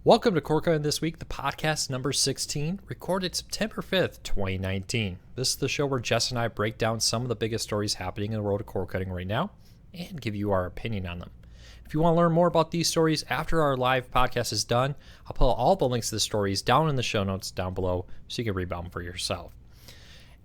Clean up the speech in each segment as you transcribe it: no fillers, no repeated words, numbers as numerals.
Welcome to Corca This Week, the podcast number 16, recorded September 5th, 2019. This is the show where Jess and I break down some of the biggest stories happening in the world of cord cutting right now and give you our opinion on them. If you want to learn more about these stories after our live podcast is done, I'll put all the links to the stories down in the show notes down below so you can read about them for yourself.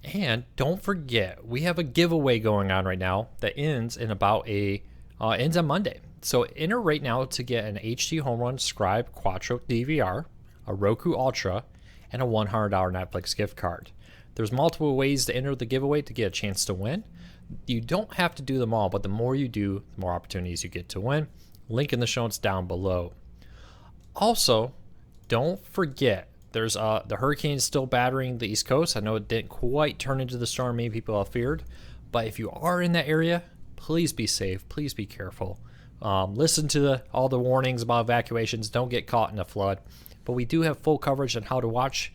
And don't forget, we have a giveaway going on right now that ends in ends on Monday. So enter right now to get an HD Home Run Scribe Quattro DVR, a Roku Ultra, and a $100 Netflix gift card. There's multiple ways to enter the giveaway to get a chance to win. You don't have to do them all, but the more you do, the more opportunities you get to win. Link in the show notes down below. Also, don't forget, there's the hurricane is still battering the East Coast. I know it didn't quite turn into the storm many people have feared, but if you are in that area, please be safe. Please be careful. Listen to all the warnings about evacuations. Don't get caught in a flood. But we do have full coverage on how to watch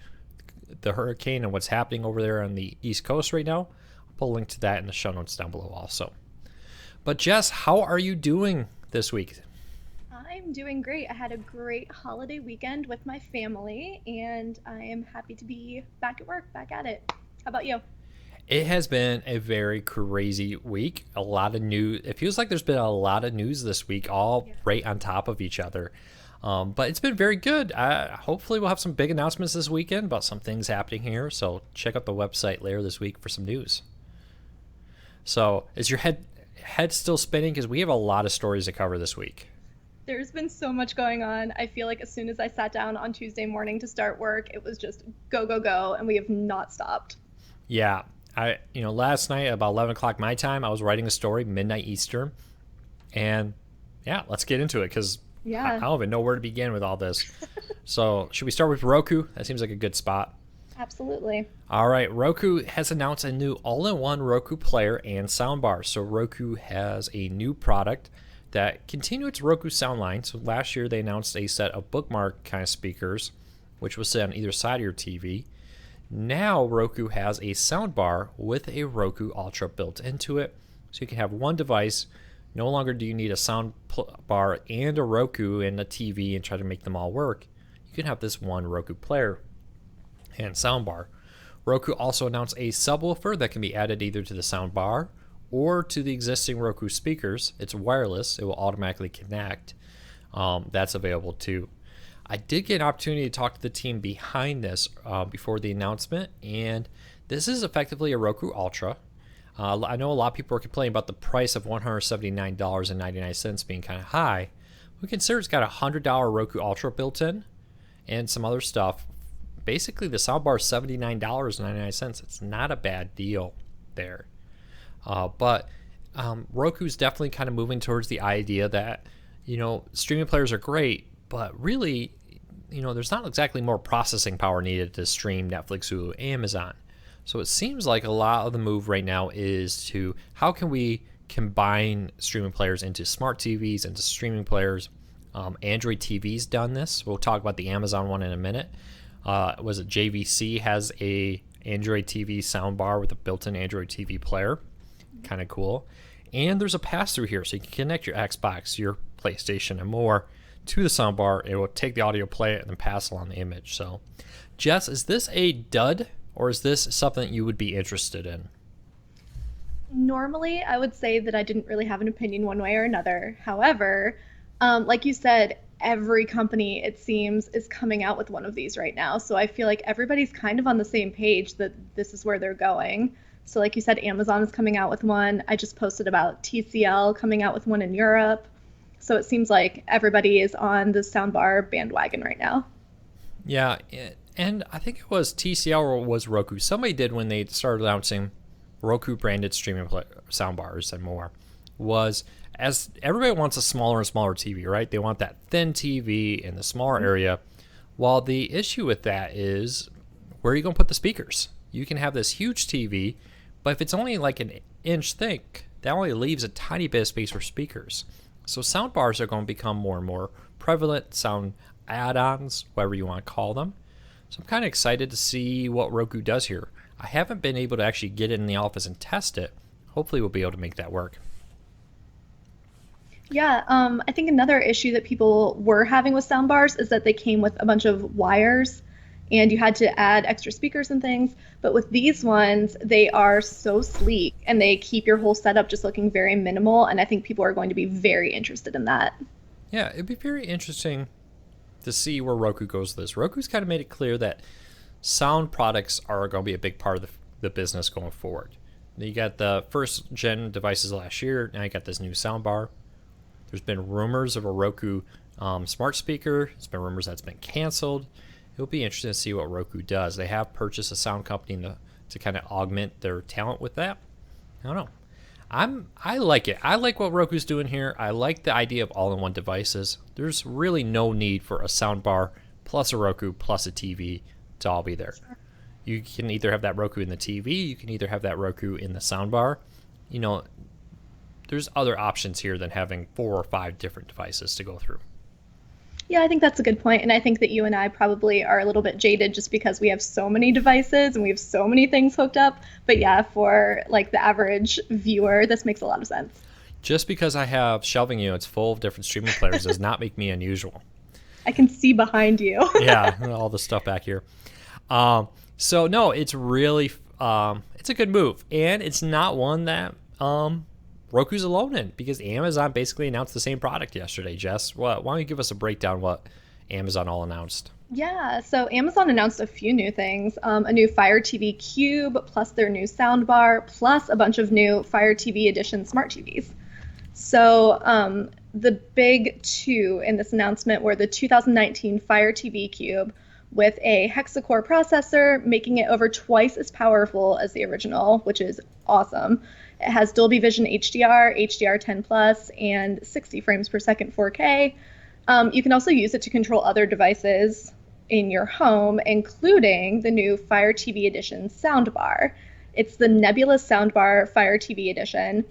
the hurricane and what's happening over there on the East Coast right now. I'll put a link to that in the show notes down below also. But Jess, how are you doing this week? I'm doing great. I had a great holiday weekend with my family, and I am happy to be back at work, back at it. How about you? It has been a very crazy week. A lot of news. It feels like there's been a lot of news this week, all right on top of each other. But it's been very good. Hopefully we'll have some big announcements this weekend about some things happening here. So check out the website later this week for some news. So is your head still spinning? Because we have a lot of stories to cover this week. There's been so much going on. I feel like as soon as I sat down on Tuesday morning to start work, it was just go, go, go, and we have not stopped. Yeah. Last night about 11 o'clock my time, I was writing a story, midnight Eastern. And yeah, let's get into it because I don't even know where to begin with all this. So should we start with Roku? That seems like a good spot. Absolutely. All right. Roku has announced a new all-in-one Roku player and soundbar. So Roku has a new product that continues its Roku sound line. So last year they announced a set of bookmark kind of speakers, which was set on either side of your TV. Now Roku has a soundbar with a Roku Ultra built into it. So you can have one device. No longer do you need a sound bar and a Roku and a TV and try to make them all work. You can have this one Roku player and soundbar. Roku also announced a subwoofer that can be added either to the soundbar or to the existing Roku speakers. It's wireless. It will automatically connect. That's available too. I did get an opportunity to talk to the team behind this before the announcement, and this is effectively a Roku Ultra. I know a lot of people are complaining about the price of $179.99 being kind of high. We consider it's got a $100 Roku Ultra built in and some other stuff. Basically, the soundbar is $79.99. It's not a bad deal there. But Roku's definitely kind of moving towards the idea that, streaming players are great, but really, there's not exactly more processing power needed to stream Netflix, Hulu, Amazon. So it seems like a lot of the move right now is to how can we combine streaming players into smart TVs, into streaming players. Android TV's done this. We'll talk about the Amazon one in a minute. Was it JVC has a Android TV soundbar with a built-in Android TV player. Kind of cool. And there's a pass-through here, so you can connect your Xbox, your PlayStation, and more to the soundbar. It will take the audio, play it, and then pass along the image. So, Jess, is this a dud, or is this something that you would be interested in? Normally, I would say that I didn't really have an opinion one way or another. However, like you said, every company, it seems, is coming out with one of these right now. So I feel like everybody's kind of on the same page that this is where they're going. So like you said, Amazon is coming out with one. I just posted about TCL coming out with one in Europe. So it seems like everybody is on the soundbar bandwagon right now. Yeah, and I think it was TCL or was Roku. Somebody did when they started announcing Roku branded streaming soundbars and more. Was as everybody wants a smaller and smaller TV, right? They want that thin TV in the smaller area. While the issue with that is, where are you going to put the speakers? You can have this huge TV, but if it's only like an inch thick, that only leaves a tiny bit of space for speakers. So soundbars are going to become more and more prevalent, sound add-ons, whatever you want to call them. So I'm kind of excited to see what Roku does here. I haven't been able to actually get it in the office and test it. Hopefully we'll be able to make that work. Yeah, I think another issue that people were having with soundbars is that they came with a bunch of wires and you had to add extra speakers and things. But with these ones, they are so sleek and they keep your whole setup just looking very minimal. And I think people are going to be very interested in that. Yeah, it'd be very interesting to see where Roku goes with this. Roku's kind of made it clear that sound products are going to be a big part of the business going forward. You got the first gen devices last year. Now you got this new soundbar. There's been rumors of a Roku smart speaker. There's been rumors that's been canceled. It'll be interesting to see what Roku does. They have purchased a sound company to kind of augment their talent with that. I don't know. I like it. I like what Roku's doing here. I like the idea of all-in-one devices. There's really no need for a soundbar plus a Roku plus a TV to all be there. You can either have that Roku in the TV. You can either have that Roku in the soundbar. You know, there's other options here than having 4 or 5 different devices to go through. Yeah, I think that's a good point, and I think that you and I probably are a little bit jaded just because we have so many devices and we have so many things hooked up. But yeah, for like the average viewer, this makes a lot of sense. Just because I have shelving units full of different streaming players does not make me unusual. I can see behind you. Yeah, all the stuff back here. So no, it's really it's a good move, and it's not one that Roku's alone in, because Amazon basically announced the same product yesterday. Jess, why don't you give us a breakdown what Amazon all announced? Yeah, so Amazon announced a few new things, a new Fire TV Cube, plus their new soundbar, plus a bunch of new Fire TV Edition smart TVs. So the big two in this announcement were the 2019 Fire TV Cube with a hexa-core processor, making it over twice as powerful as the original, which is awesome. It has Dolby Vision HDR, HDR10 Plus, and 60 frames per second 4K. You can also use it to control other devices in your home, including the new Fire TV Edition soundbar. It's the Nebula Soundbar Fire TV Edition.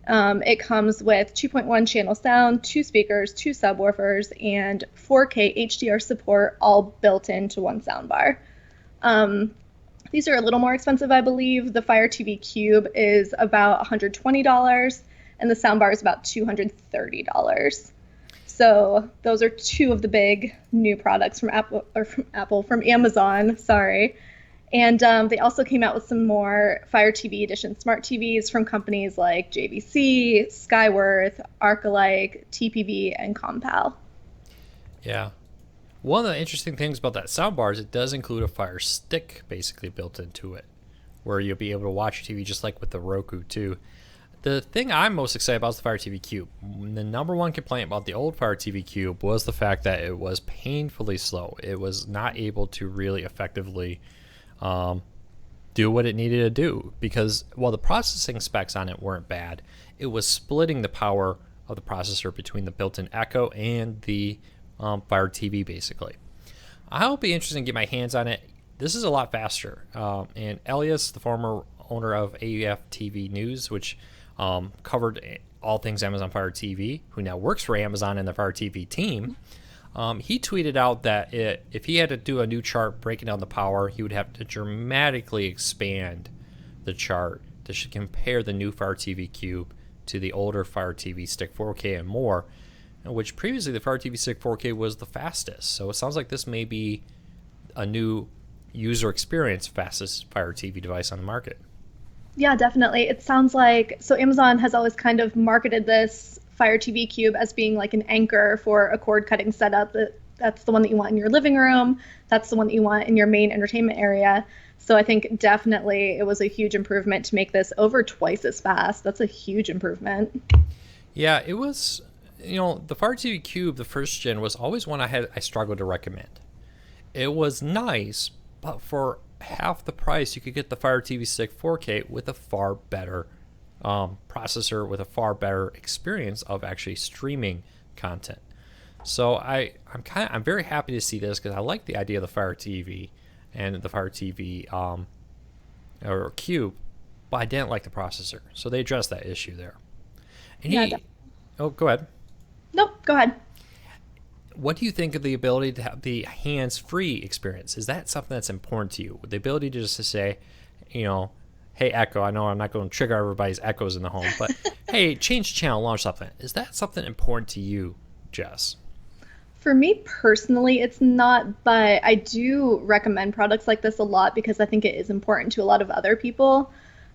It comes with 2.1 channel sound, 2 speakers, 2 subwoofers, and 4K HDR support, all built into one soundbar. These are a little more expensive, I believe. The Fire TV Cube is about $120, and the soundbar is about $230. So those are two of the big new products from from Amazon, sorry. And they also came out with some more Fire TV Edition smart TVs from companies like JVC, Skyworth, Arcalike, TPV, and Compal. Yeah. One of the interesting things about that soundbar is it does include a Fire Stick basically built into it, where you'll be able to watch your TV just like with the Roku too. The thing I'm most excited about is the Fire TV Cube. The number one complaint about the old Fire TV Cube was the fact that it was painfully slow. It was not able to really effectively do what it needed to do, because while the processing specs on it weren't bad, it was splitting the power of the processor between the built-in Echo and the Fire TV basically. I'll be interested to get my hands on it. This is a lot faster. And Elias, the former owner of AUF TV News, which covered all things Amazon Fire TV, who now works for Amazon and the Fire TV team, he tweeted out that if he had to do a new chart breaking down the power, he would have to dramatically expand the chart to compare the new Fire TV Cube to the older Fire TV Stick 4K and more, which previously the Fire TV Stick 4K was the fastest. So it sounds like this may be a new user experience fastest Fire TV device on the market. Yeah, definitely. It sounds like, so Amazon has always kind of marketed this Fire TV Cube as being like an anchor for a cord cutting setup. That's the one that you want in your living room. That's the one that you want in your main entertainment area. So I think definitely it was a huge improvement to make this over twice as fast. That's a huge improvement. Yeah, it was, the Fire TV Cube, the first gen, was always one I struggled to recommend. It was nice, but for half the price, you could get the Fire TV Stick 4K with a far better processor, with a far better experience of actually streaming content. So I'm very happy to see this, because I like the idea of the Fire TV and the Fire TV or Cube, but I didn't like the processor. So they addressed that issue there. And go ahead. Nope, go ahead. What do you think of the ability to have the hands-free experience? Is that something that's important to you? The ability to just to say, hey, hey, Echo, I know I'm not going to trigger everybody's Echoes in the home, but hey, change the channel, launch something. Is that something important to you, Jess? For me personally, it's not, but I do recommend products like this a lot because I think it is important to a lot of other people.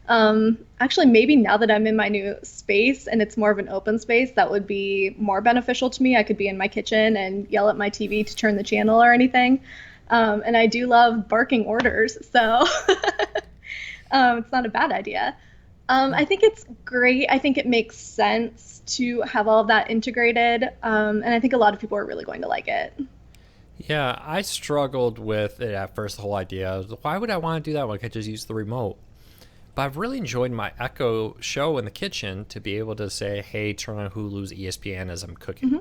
Actually, maybe now that I'm in my new space and it's more of an open space, that would be more beneficial to me. I could be in my kitchen and yell at my TV to turn the channel or anything. And I do love barking orders, so it's not a bad idea. I think it's great. I think it makes sense to have all of that integrated. And I think a lot of people are really going to like it. Yeah, I struggled with it at first, the whole idea of why would I want to do that when I could just use the remote? But I've really enjoyed my Echo show in the kitchen to be able to say, hey, turn on Hulu's ESPN as I'm cooking. Hmm.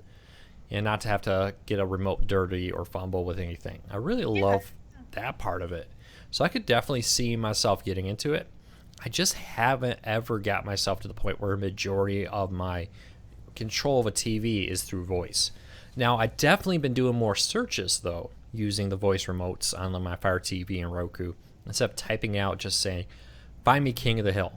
And not to have to get a remote dirty or fumble with anything. I really Yeah. love that part of it. So I could definitely see myself getting into it. I just haven't ever got myself to the point where a majority of my control of a TV is through voice. Now, I've definitely been doing more searches, though, using the voice remotes on my Fire TV and Roku, instead of typing out just saying, find me King of the Hill.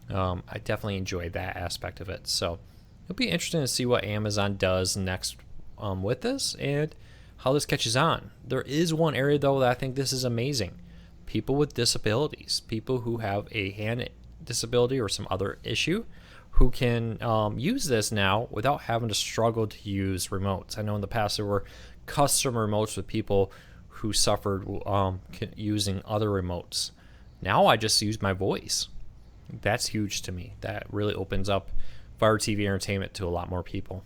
I definitely enjoy that aspect of it. So it'll be interesting to see what Amazon does next with this and how this catches on. There is one area, though, that I think this is amazing. People with disabilities, people who have a hand disability or some other issue, who can use this now without having to struggle to use remotes. I know in the past there were custom remotes with people who suffered using other remotes. Now I just use my voice. That's huge to me. That really opens up Fire TV entertainment to a lot more people.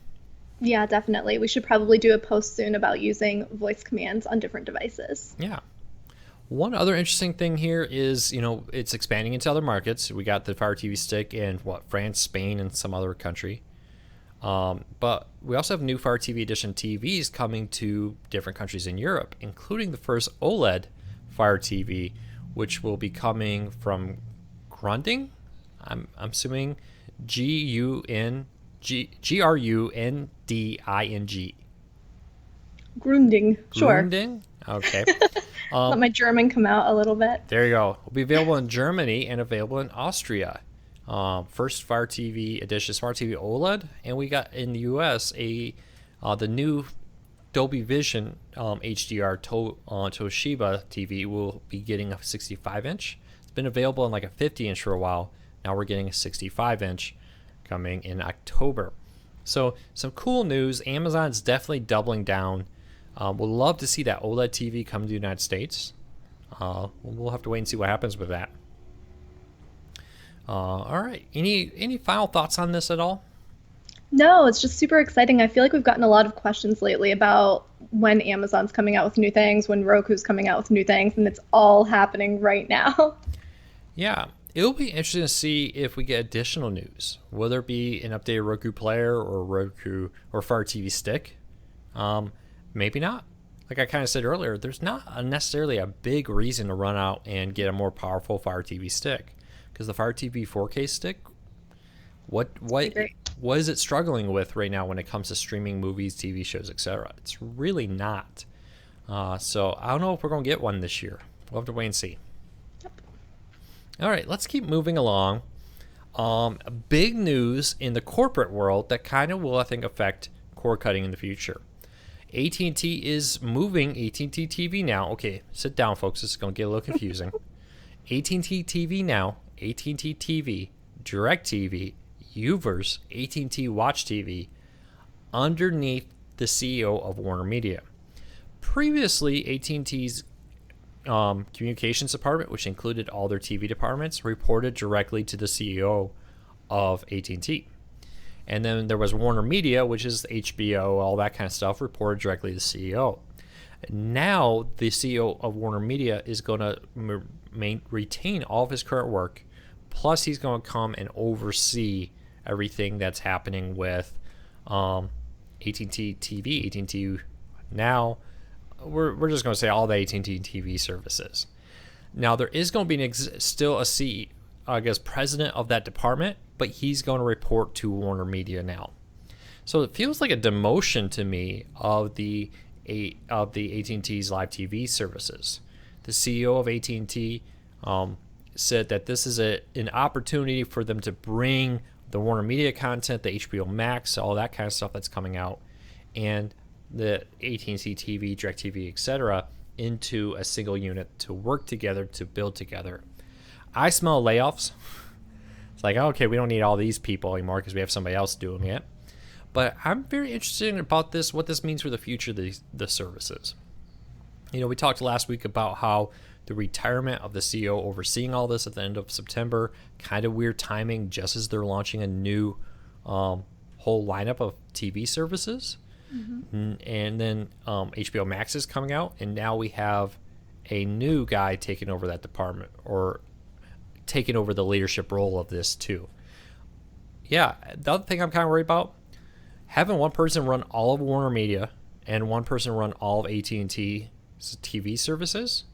Yeah, definitely. We should probably do a post soon about using voice commands on different devices. Yeah. One other interesting thing here is, it's expanding into other markets. We got the Fire TV stick in France, Spain, and some other country. But we also have new Fire TV Edition TVs coming to different countries in Europe, including the first OLED Fire TV, which will be coming from Grunding. I'm assuming Grunding. Grunding, sure. Grunding? Okay. Let my German come out a little bit. There you go. Will be available in Germany and available in Austria. First Fire TV edition Smart TV OLED, and we got in the US the new Dolby Vision HDR Toshiba TV will be getting a 65-inch. It's been available in like a 50-inch for a while. Now we're getting a 65-inch coming in October. So some cool news. Amazon's definitely doubling down. We'll love to see that OLED TV come to the United States. We'll have to wait and see what happens with that. All right. Any final thoughts on this at all? No, it's just super exciting. I feel like we've gotten a lot of questions lately about when Amazon's coming out with new things, when Roku's coming out with new things, and it's all happening right now. Yeah. It'll be interesting to see if we get additional news. Will there be an updated Roku player or Roku or Fire TV stick? Maybe not. Like I kind of said earlier, there's not necessarily a big reason to run out and get a more powerful Fire TV stick, because the Fire TV 4K stick, what is it struggling with right now when it comes to streaming movies, TV shows, etc.? It's really not. So I don't know if we're going to get one this year. We'll have to wait and see. Yep. All right, let's keep moving along. Big news in the corporate world that kind of will, I think, affect cord cutting in the future. AT&T is moving AT&T TV Now. Okay, sit down, folks. This is going to get a little confusing. AT&T TV Now, AT&T TV, DirecTV, Uverse, AT&T Watch TV, underneath the CEO of Warner Media. Previously, AT&T's communications department, which included all their TV departments, reported directly to the CEO of AT&T. And then there was Warner Media, which is HBO, all that kind of stuff, reported directly to the CEO. Now, the CEO of Warner Media is going to retain all of his current work, plus he's going to come and oversee everything that's happening with AT&T TV, AT&T Now. We're just going to say all the AT&T TV services. Now, there is going to be still a president of that department, but he's going to report to Warner Media now. So it feels like a demotion to me of the AT&T's live TV services. The CEO of AT&T said that this is an opportunity for them to bring the Warner Media content, the HBO Max, all that kind of stuff that's coming out, and the AT&T TV, DirecTV, etc., into a single unit to work together, to build together. I smell layoffs. It's like, okay, we don't need all these people anymore because we have somebody else doing it. But I'm very interested about this, what this means for the future of the services. We talked last week about how the retirement of the CEO overseeing all this at the end of September, kind of weird timing, just as they're launching a new whole lineup of TV services. Mm-hmm. And then HBO Max is coming out, and now we have a new guy taking over that department, or taking over the leadership role of this too. Yeah, the other thing I'm kind of worried about, having one person run all of Warner Media and one person run all of AT&T TV services,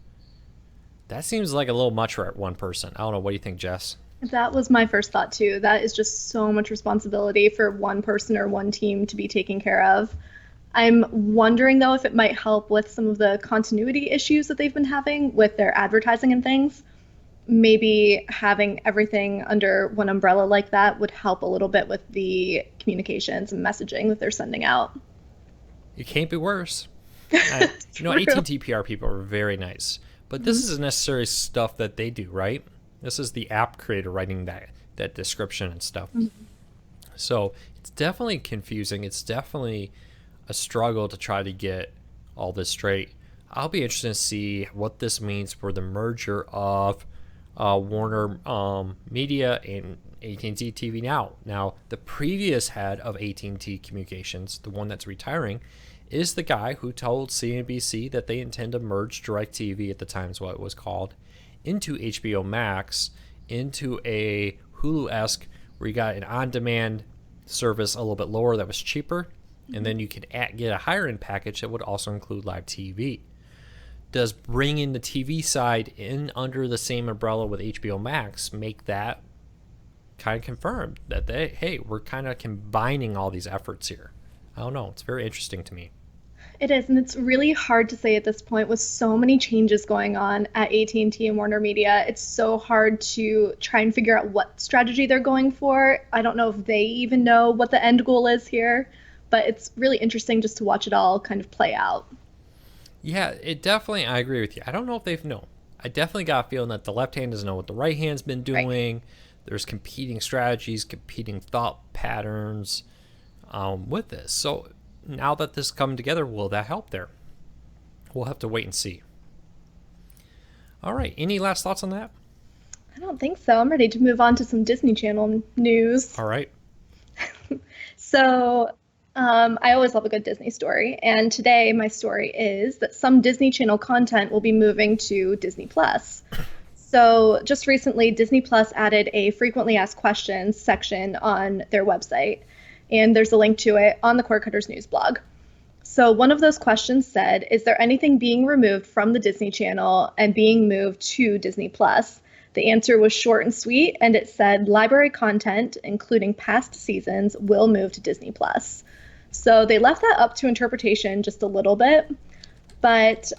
that seems like a little much for one person. I don't know. What do you think, Jess? That was my first thought too. That is just so much responsibility for one person or one team to be taken care of. I'm wondering though if it might help with some of the continuity issues that they've been having with their advertising and things. Maybe having everything under one umbrella like that would help a little bit with the communications and messaging that they're sending out. It can't be worse. AT&T PR people are very nice. But this is necessary stuff that they do, right? This is the app creator writing that description and stuff. Mm-hmm. So it's definitely confusing. It's definitely a struggle to try to get all this straight. I'll be interested to see what this means for the merger of Warner Media and AT&T TV Now. Now, the previous head of AT&T Communications, the one that's retiring, is the guy who told CNBC that they intend to merge DirecTV, at the time is what it was called, into HBO Max, into a Hulu-esque, where you got an on-demand service a little bit lower that was cheaper, and then you could get a higher-end package that would also include live TV. Does bringing the TV side in under the same umbrella with HBO Max make that kind of confirmed that we're kind of combining all these efforts here? I don't know. It's very interesting to me. It is, and it's really hard to say at this point with so many changes going on at AT&T and Warner Media. It's so hard to try and figure out what strategy they're going for. I don't know if they even know what the end goal is here, but it's really interesting just to watch it all kind of play out. Yeah, I agree with you. I don't know if they've known. I definitely got a feeling that the left hand doesn't know what the right hand's been doing. Right. There's competing strategies, competing thought patterns with this. So now that this is coming together, will that help there? We'll have to wait and see. All right. Any last thoughts on that? I don't think so. I'm ready to move on to some Disney Channel news. All right. So I always love a good Disney story. And today my story is that some Disney Channel content will be moving to Disney Plus. So just recently, Disney Plus added a frequently asked questions section on their website. And there's a link to it on the Cord Cutters News blog. So one of those questions said, is there anything being removed from the Disney Channel and being moved to Disney Plus? The answer was short and sweet, and it said library content, including past seasons, will move to Disney Plus. So they left that up to interpretation just a little bit. But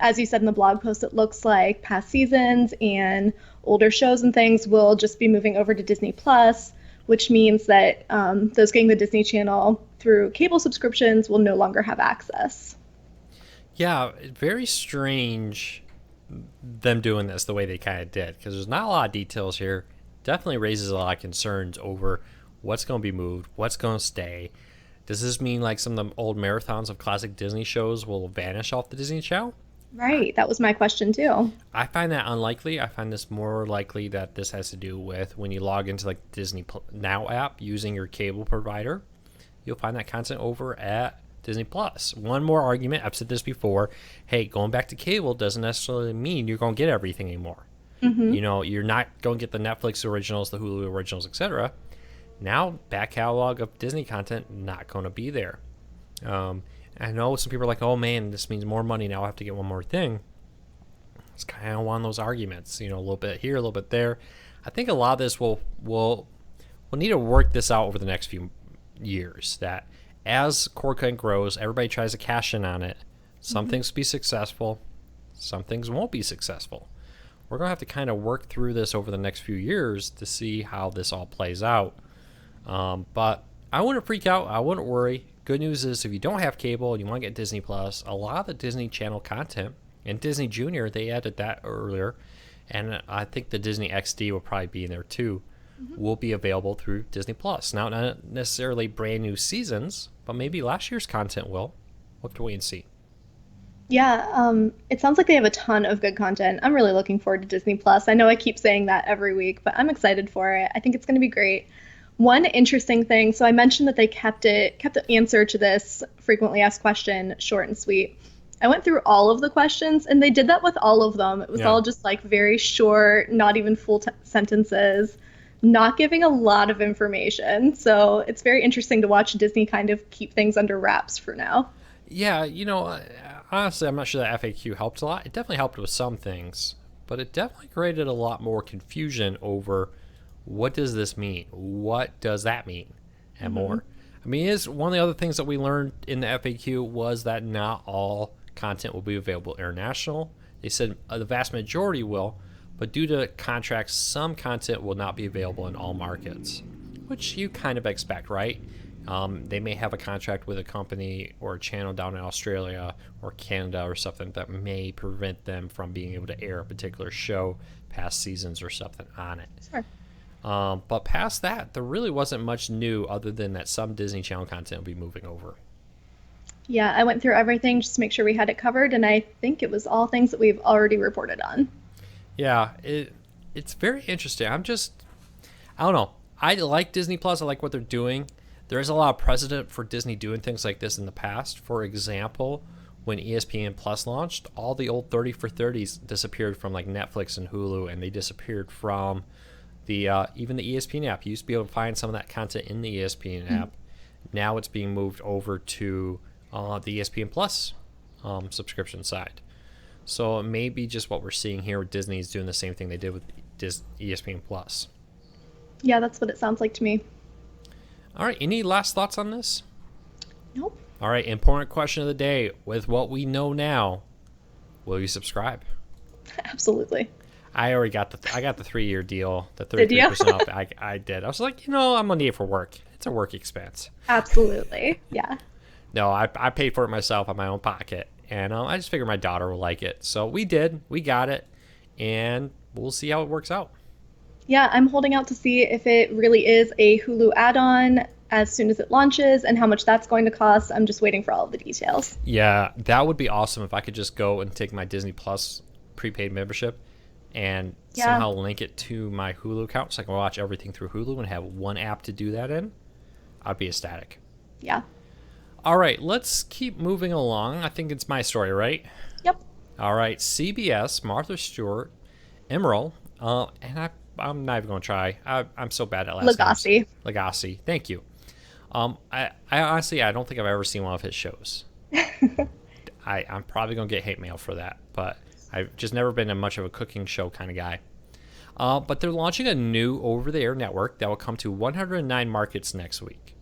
as you said in the blog post, it looks like past seasons and older shows and things will just be moving over to Disney Plus, which means that those getting the Disney Channel through cable subscriptions will no longer have access. Yeah, very strange them doing this the way they kind of did, because there's not a lot of details here. Definitely raises a lot of concerns over what's going to be moved, what's going to stay. Does this mean like some of the old marathons of classic Disney shows will vanish off the Disney Channel? Right, that was my question too. I find that unlikely. I find this more likely that this has to do with when you log into like Disney Now app using your cable provider, you'll find that content over at Disney Plus. One more argument, I've said this before, hey, going back to cable doesn't necessarily mean you're going to get everything anymore. Mm-hmm. You're not going to get the Netflix originals, the Hulu originals, etc. Now, back catalog of Disney content, not going to be there. I know some people are like, oh man, this means more money, now I have to get one more thing. It's kind of one of those arguments, a little bit here, a little bit there. I think a lot of this we'll need to work this out over the next few years, that as cord cutting grows, everybody tries to cash in on it. Some things will be successful, some things won't be successful. we're going to have to kind of work through this over the next few years to see how this all plays out. But I wouldn't freak out. I wouldn't worry. Good news is if you don't have cable and you want to get Disney Plus, a lot of the Disney Channel content and Disney Junior, they added that earlier. And I think the Disney XD will probably be in there too, will be available through Disney Plus. Now, not necessarily brand new seasons, but maybe last year's content will. We'll have to wait and see. Yeah, it sounds like they have a ton of good content. I'm really looking forward to Disney Plus. I know I keep saying that every week, but I'm excited for it. I think it's going to be great. One interesting thing, so I mentioned that they kept the answer to this frequently asked question short and sweet. I went through all of the questions, and they did that with all of them. It was all just like very short, not even full sentences, not giving a lot of information. So it's very interesting to watch Disney kind of keep things under wraps for now. Yeah, honestly, I'm not sure that FAQ helped a lot. It definitely helped with some things, but it definitely created a lot more confusion over what does this mean? What does that mean? And more. I mean, is one of the other things that we learned in the FAQ was that not all content will be available international. They said the vast majority will, but due to contracts, some content will not be available in all markets, which you kind of expect, right? They may have a contract with a company or a channel down in Australia or Canada or something that may prevent them from being able to air a particular show, past seasons or something on it. Sure. But past that, there really wasn't much new other than that some Disney Channel content will be moving over. Yeah, I went through everything just to make sure we had it covered, and I think it was all things that we've already reported on. Yeah, it's very interesting. I don't know. I like Disney Plus. I like what they're doing. There is a lot of precedent for Disney doing things like this in the past. For example, when ESPN Plus launched, all the old 30 for 30s disappeared from like Netflix and Hulu, and they disappeared from the even the ESPN app. You used to be able to find some of that content in the ESPN app. Now it's being moved over to the ESPN Plus subscription side. So it may be just what we're seeing here with Disney is doing the same thing they did with ESPN Plus. Yeah, that's what it sounds like to me. All right, any last thoughts on this? Nope. All right, important question of the day. With what we know now, will you subscribe? Absolutely. I already got the 3-year deal, the Did you? 33% off. I did. I was like, I'm gonna need it for work. It's a work expense. Absolutely. Yeah. No, I paid for it myself out of my own pocket, and I just figured my daughter will like it. So we did. We got it, and we'll see how it works out. Yeah, I'm holding out to see if it really is a Hulu add-on as soon as it launches and how much that's going to cost. I'm just waiting for all of the details. Yeah, that would be awesome if I could just go and take my Disney Plus prepaid membership and somehow link it to my Hulu account so I can watch everything through Hulu and have one app to do that in. I'd be ecstatic. Yeah. All right, let's keep moving along. I think it's my story, right? Yep. All right, CBS, Martha Stewart, Emerald, and I'm not even going to try. I'm so bad at last names. Lagasse. Thank you. I honestly, I don't think I've ever seen one of his shows. I'm probably going to get hate mail for that, but I've just never been much of a cooking show kind of guy. But they're launching a new over-the-air network that will come to 109 markets next week.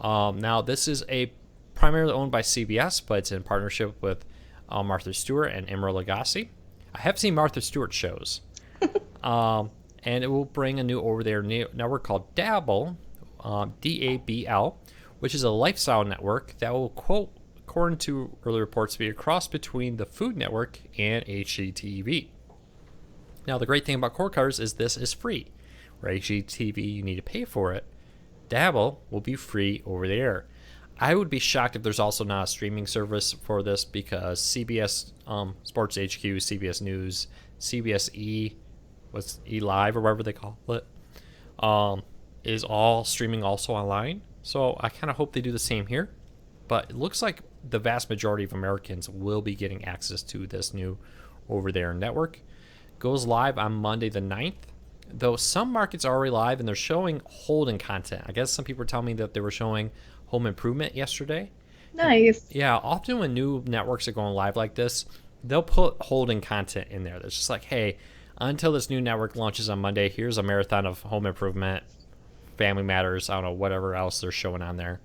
Now, this is primarily owned by CBS, but it's in partnership with Martha Stewart and Emerald Lagasse. I have seen Martha Stewart shows. And it will bring a new over-the-air network called Dabble, D-A-B-L, which is a lifestyle network that will, quote, according to early reports, be a cross between the Food Network and HGTV. Now, the great thing about cord cutters is this is free. Where HGTV, you need to pay for it. Dabble will be free over the air. I would be shocked if there's also not a streaming service for this because CBS Sports HQ, CBS News, CBS E Live or whatever they call it, is all streaming also online. So I kind of hope they do the same here. But it looks like the vast majority of Americans will be getting access to this new over-the-air network. Goes live on Monday the 9th. Though some markets are already live and they're showing Holden content. I guess some people were telling me that they were showing Home Improvement yesterday. Nice. And yeah, often when new networks are going live like this, they'll put Holden content in there. It's just like, hey, until this new network launches on Monday, here's a marathon of Home Improvement, Family Matters, I don't know, whatever else they're showing on there.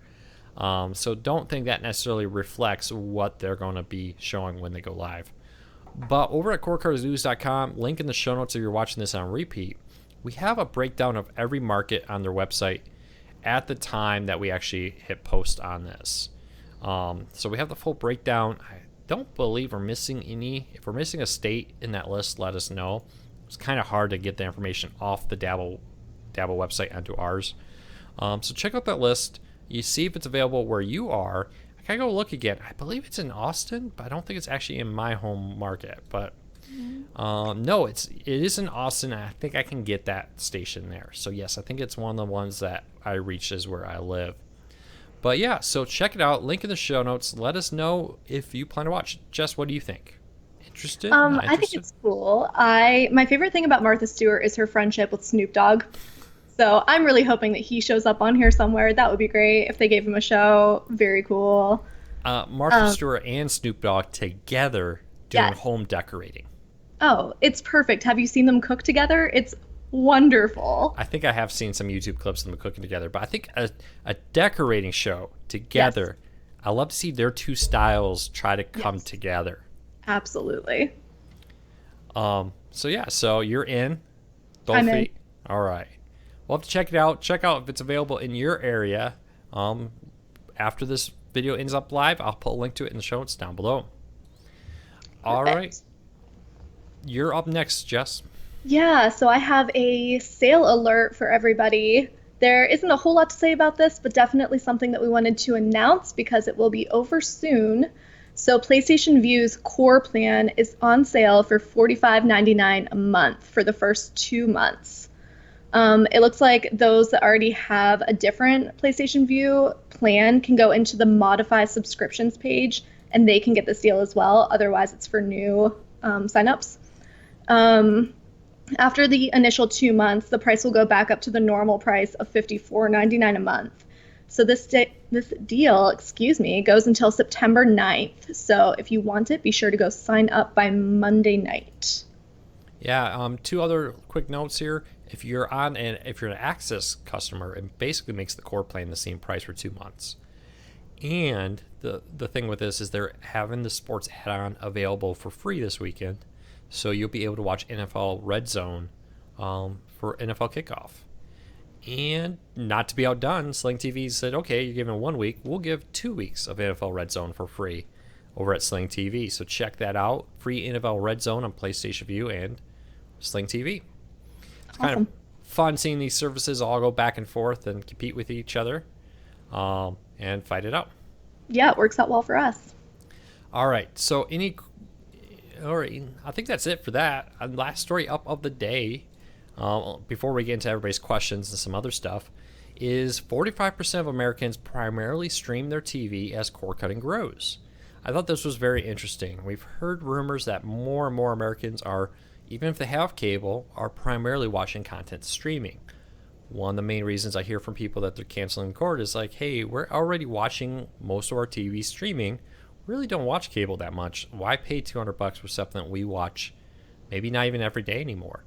So don't think that necessarily reflects what they're going to be showing when they go live. But over at corecardsnews.com, link in the show notes if you're watching this on repeat, we have a breakdown of every market on their website at the time that we actually hit post on this. So we have the full breakdown. I don't believe we're missing any. If we're missing a state in that list, let us know. It's kind of hard to get the information off the Dabble website onto ours. So check out that list. You see if it's available where you are. I gotta go look again. I believe it's in Austin, but I don't think it's actually in my home market. But no, it is in Austin. I think I can get that station there. So yes, I think it's one of the ones that I reach is where I live. But yeah, so check it out. Link in the show notes. Let us know if you plan to watch. Jess, what do you think? Interested? Not I think interested? it's cool. My favorite thing about Martha Stewart is her friendship with Snoop Dogg. So I'm really hoping that he shows up on here somewhere. That would be great if they gave him a show. Very cool. Martha Stewart and Snoop Dogg together doing Yes. home decorating. Oh, it's perfect. Have you seen them cook together? It's wonderful. I think I have seen some YouTube clips of them cooking together, but I think a decorating show together, I love to see their two styles try to come Yes. together. Absolutely. So yeah, so you're in. I'm in. Dolphy. All right. We'll have to check it out. Check out if it's available in your area. After this video ends up live, I'll put a link to it in the show notes down below. All right. Perfect. You're up next, Jess. Yeah, so I have a sale alert for everybody. There isn't a whole lot to say about this, but definitely something that we wanted to announce because it will be over soon. So PlayStation View's core plan is on sale for $45.99 a month for the first 2 months. It looks like those that already have a different PlayStation View plan can go into the modify subscriptions page and they can get this deal as well. Otherwise, it's for new signups. After the initial 2 months, the price will go back up to the normal price of $54.99 a month. So this deal, goes until September 9th. So if you want it, be sure to go sign up by Monday night. Yeah, two other quick notes here. If you're an Access customer, it basically makes the core plan the same price for 2 months. And the thing with this is they're having the sports add-on available for free this weekend. So you'll be able to watch NFL Red Zone for NFL kickoff. And not to be outdone, Sling TV said, okay, you're giving 1 week. We'll give 2 weeks of NFL Red Zone for free over at Sling TV. So check that out. Free NFL Red Zone on PlayStation View and Sling TV. It's kind of fun seeing these services all go back and forth and compete with each other and fight it out. Yeah, it works out well for us. All right. So all right, I think that's it for that. Last story up of the day, before we get into everybody's questions and some other stuff, is 45% of Americans primarily stream their TV as cord cutting grows. I thought this was very interesting. We've heard rumors that more and more Americans are, even if they have cable, are primarily watching content streaming. One of the main reasons I hear from people that they're canceling cord is like, hey, we're already watching most of our TV streaming. Really don't watch cable that much. Why pay $200 for something that we watch maybe not even every day anymore?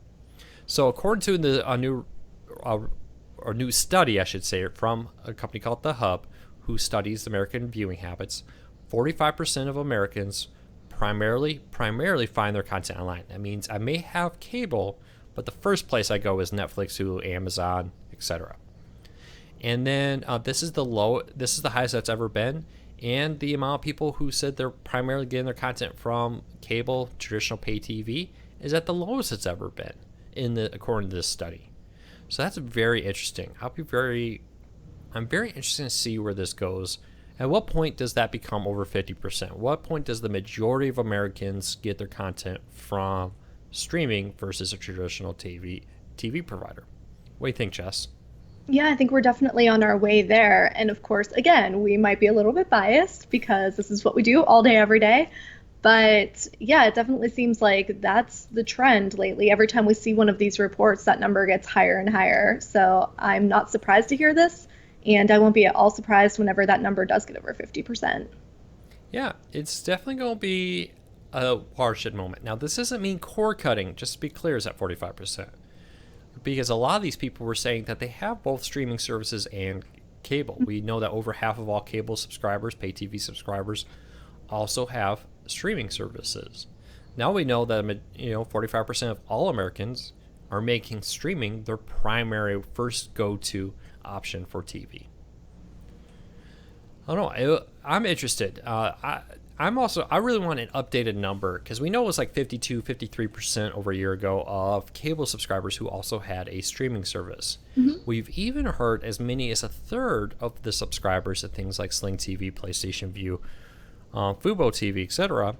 So according to a new study, I should say, from a company called The Hub, who studies American viewing habits, 45% of Americans primarily find their content online. That means I may have cable, but the first place I go is Netflix, Hulu, Amazon, etc. And then this is the highest that's ever been. And the amount of people who said they're primarily getting their content from cable, traditional pay TV, is at the lowest it's ever been according to this study. So that's very interesting. I'm very interested to see where this goes. At what point does that become over 50%? What point does the majority of Americans get their content from streaming versus a traditional TV provider? What do you think, Jess? Yeah, I think we're definitely on our way there. And of course, again, we might be a little bit biased because this is what we do all day, every day. But yeah, it definitely seems like that's the trend lately. Every time we see one of these reports, that number gets higher and higher. So I'm not surprised to hear this. And I won't be at all surprised whenever that number does get over 50%. Yeah, it's definitely going to be a watershed moment. Now, this doesn't mean cord cutting, just to be clear, is at 45%. Because a lot of these people were saying that they have both streaming services and cable. We know that over half of all cable subscribers, pay TV subscribers, also have streaming services. Now we know that 45% of all Americans are making streaming their primary first go-to option for TV. I don't know. I'm interested. I really want an updated number because we know it was like 52, 53% over a year ago of cable subscribers who also had a streaming service. We've even heard as many as a third of the subscribers at things like Sling TV, PlayStation View, Fubo TV, etc.,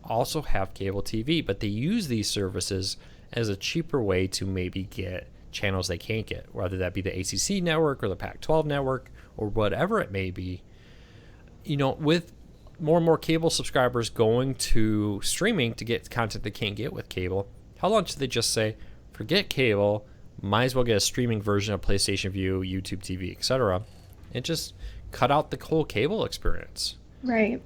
also have cable TV, but they use these services as a cheaper way to maybe get channels they can't get, whether that be the ACC network or the Pac-12 network or whatever it may be. With more and more cable subscribers going to streaming to get content they can't get with cable, how long should they just say, forget cable, might as well get a streaming version of PlayStation View, YouTube TV, etc., and just cut out the whole cable experience? Right.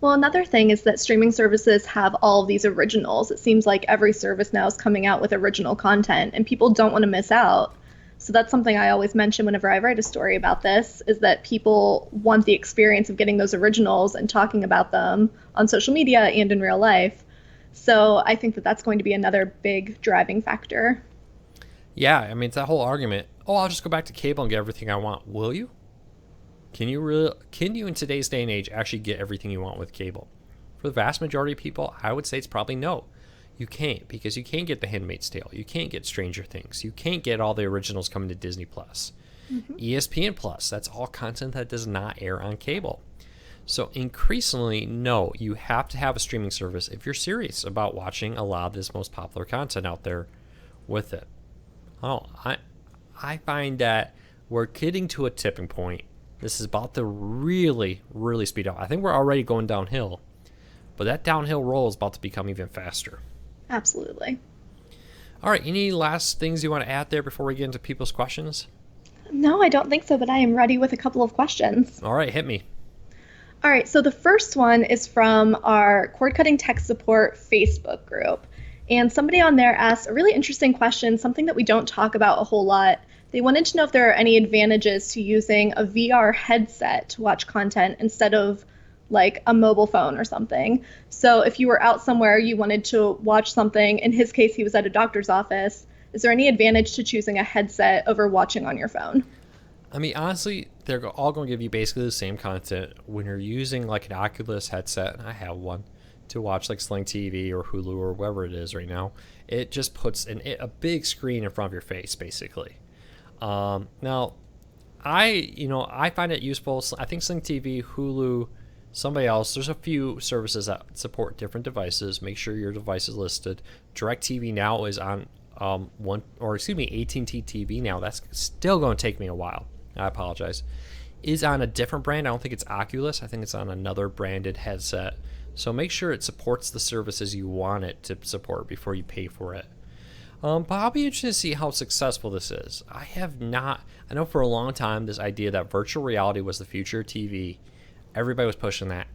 Well, another thing is that streaming services have all of these originals. It seems like every service now is coming out with original content, and people don't want to miss out. So that's something I always mention whenever I write a story about this, is that people want the experience of getting those originals and talking about them on social media and in real life. So I think that that's going to be another big driving factor. Yeah, I mean, it's that whole argument, I'll just go back to cable and get everything I want. Will you? Can you in today's day and age actually get everything you want with cable? For the vast majority of people, I would say it's probably no. You can't, because you can't get The Handmaid's Tale. You can't get Stranger Things. You can't get all the originals coming to Disney Plus. ESPN Plus, that's all content that does not air on cable. So increasingly, no, you have to have a streaming service if you're serious about watching a lot of this most popular content out there with it. I find that we're getting to a tipping point. This is about to really, really speed up. I think we're already going downhill, but that downhill roll is about to become even faster. Absolutely. All right, any last things you want to add there before we get into people's questions? No, I don't think so, but I am ready with a couple of questions. All right, hit me. All right, so the first one is from our Cord Cutting Tech Support Facebook group. And somebody on there asked a really interesting question, something that we don't talk about a whole lot. They wanted to know if there are any advantages to using a VR headset to watch content instead of like a mobile phone or something. So if you were out somewhere, you wanted to watch something, in his case, he was at a doctor's office, is there any advantage to choosing a headset over watching on your phone? I mean, honestly, they're all going to give you basically the same content. When you're using like an Oculus headset, and I have one, to watch like Sling TV or Hulu or whatever it is right now, it just puts a big screen in front of your face, basically. Now, I find it useful. I think Sling TV, Hulu, somebody else, there's a few services that support different devices. Make sure your device is listed. DirecTV now is on AT&T TV now. That's still going to take me a while. I apologize. Is on a different brand. I don't think it's Oculus. I think it's on another branded headset. So make sure it supports the services you want it to support before you pay for it. But I'll be interested to see how successful this is. I know for a long time this idea that virtual reality was the future of TV. Everybody was pushing that.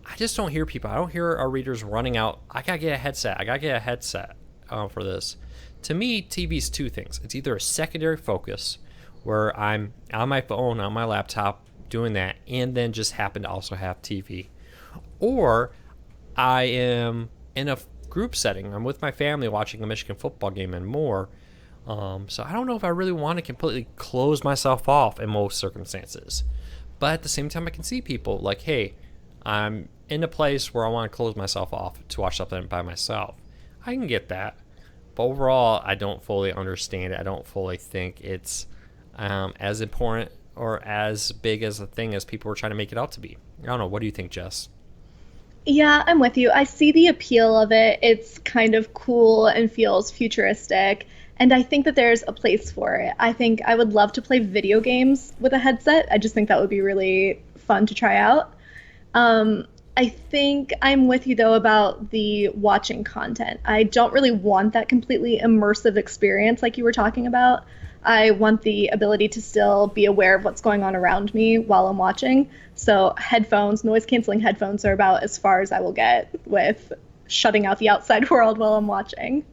I just don't hear people. I don't hear our readers running out, I gotta get a headset. For this. To me, TV is two things. It's either a secondary focus where I'm on my phone, on my laptop, doing that, and then just happen to also have TV. Or I am in a group setting. I'm with my family watching a Michigan football game and more. So I don't know if I really want to completely close myself off in most circumstances. But at the same time, I can see people like, hey, I'm in a place where I want to close myself off to watch something by myself. I can get that. But overall, I don't fully understand it. I don't fully think it's as important or as big as a thing as people were trying to make it out to be. I don't know. What do you think, Jess? Yeah, I'm with you. I see the appeal of it. It's kind of cool and feels futuristic. And I think that there's a place for it. I think I would love to play video games with a headset. I just think that would be really fun to try out. I think I'm with you, though, about the watching content. I don't really want that completely immersive experience like you were talking about. I want the ability to still be aware of what's going on around me while I'm watching. So noise-canceling headphones are about as far as I will get with shutting out the outside world while I'm watching.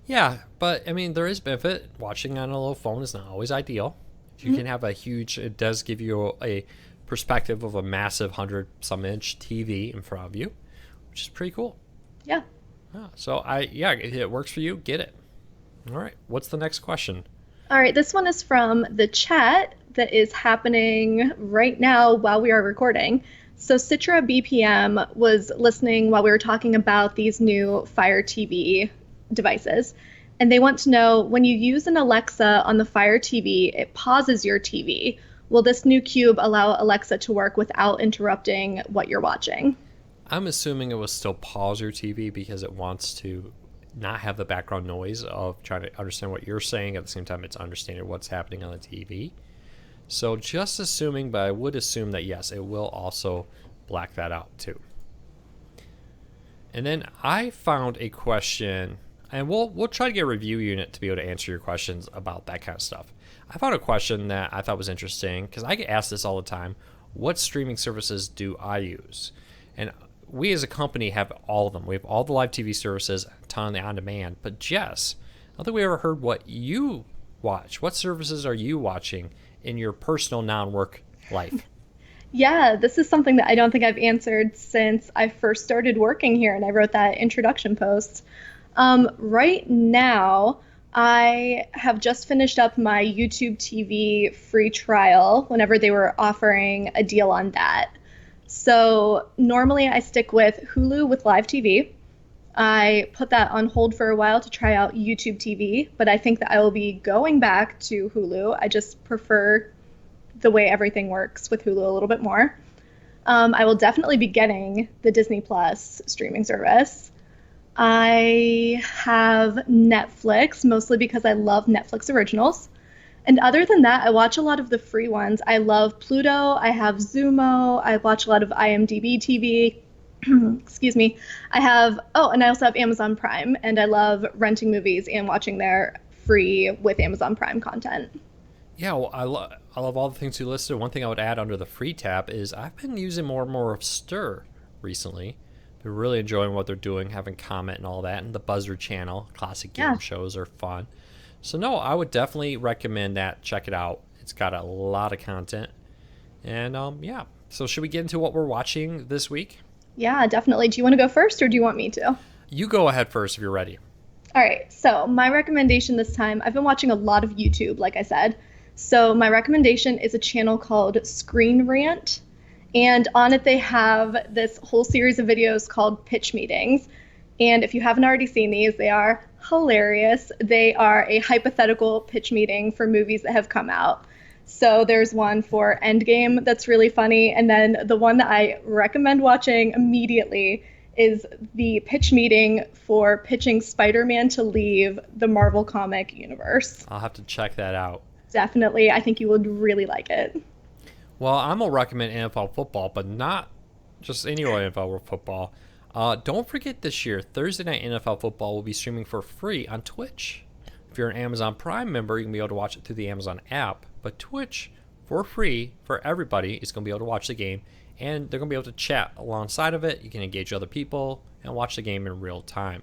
Yeah, but I mean, there is benefit. Watching on a little phone is not always ideal. If you can have it does give you a perspective of a massive 100-some inch TV in front of you, which is pretty cool. Yeah. So it works for you. Get it. All right. What's the next question? All right, this one is from the chat that is happening right now while we are recording. So Citra BPM was listening while we were talking about these new Fire TV devices. And they want to know, when you use an Alexa on the Fire TV, it pauses your TV. Will this new cube allow Alexa to work without interrupting what you're watching? I'm assuming it will still pause your TV because it wants to not have the background noise of trying to understand what you're saying. At the same time, it's understanding what's happening on the TV. So just assuming, but I would assume that yes, it will also black that out too. And then I found a question, and we'll try to get a review unit to be able to answer your questions about that kind of stuff. I found a question that I thought was interesting because I get asked this all the time. What streaming services do I use? And we as a company have all of them. We have all the live TV services, a ton of the on-demand. But Jess, I don't think we ever heard what you watch. What services are you watching in your personal non-work life? Yeah, this is something that I don't think I've answered since I first started working here and I wrote that introduction post. Right now, I have just finished up my YouTube TV free trial whenever they were offering a deal on that. So normally I stick with Hulu with live TV. I put that on hold for a while to try out YouTube TV, but I think that I will be going back to Hulu. I just prefer the way everything works with Hulu a little bit more. I will definitely be getting the Disney Plus streaming service. I have Netflix, mostly because I love Netflix originals. And other than that, I watch a lot of the free ones. I love Pluto. I have Zumo. I watch a lot of IMDb TV. Excuse me. and I also have Amazon Prime, and I love renting movies and watching their free with Amazon Prime content. Yeah, well, I love all the things you listed. One thing I would add under the free tab is I've been using more and more of Stir recently. Been really enjoying what they're doing, having comment and all that, and the Buzzard channel. Classic game shows are fun. So no, I would definitely recommend that. Check it out. It's got a lot of content. And so should we get into what we're watching this week? Yeah, definitely. Do you want to go first or do you want me to? You go ahead first if you're ready. All right, so my recommendation this time, I've been watching a lot of YouTube, like I said. So my recommendation is a channel called Screen Rant. And on it, they have this whole series of videos called Pitch Meetings. And if you haven't already seen these, they are hilarious. They are a hypothetical pitch meeting for movies that have come out. So there's one for Endgame that's really funny. And then the one that I recommend watching immediately is the pitch meeting for pitching Spider-Man to leave the Marvel comic universe. I'll have to check that out. Definitely. I think you would really like it. Well, I'm going to recommend NFL football, but not just any NFL football. Don't forget this year, Thursday Night NFL Football will be streaming for free on Twitch. If you're an Amazon Prime member, you can be able to watch it through the Amazon app. But Twitch, for free, for everybody, is going to be able to watch the game. And they're going to be able to chat alongside of it. You can engage other people and watch the game in real time.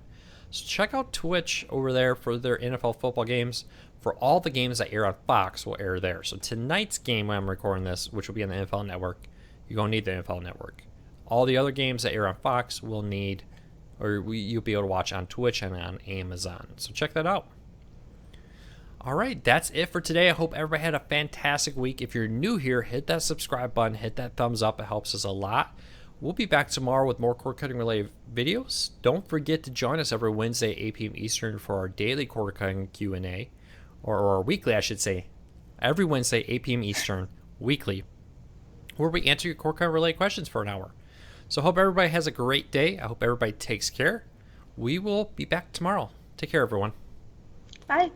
So check out Twitch over there for their NFL football games. For all the games that air on Fox will air there. So tonight's game when I'm recording this, which will be on the NFL Network, you're going to need the NFL Network. All the other games that air on Fox you'll be able to watch on Twitch and on Amazon. So check that out. All right, that's it for today. I hope everybody had a fantastic week. If you're new here, hit that subscribe button, hit that thumbs up. It helps us a lot. We'll be back tomorrow with more cord cutting related videos. Don't forget to join us every Wednesday, 8 p.m. Eastern for our daily cord cutting Q&A. Or weekly, I should say. Every Wednesday, 8 p.m. Eastern, weekly, where we answer your cord cutting related questions for an hour. So I hope everybody has a great day. I hope everybody takes care. We will be back tomorrow. Take care, everyone. Bye.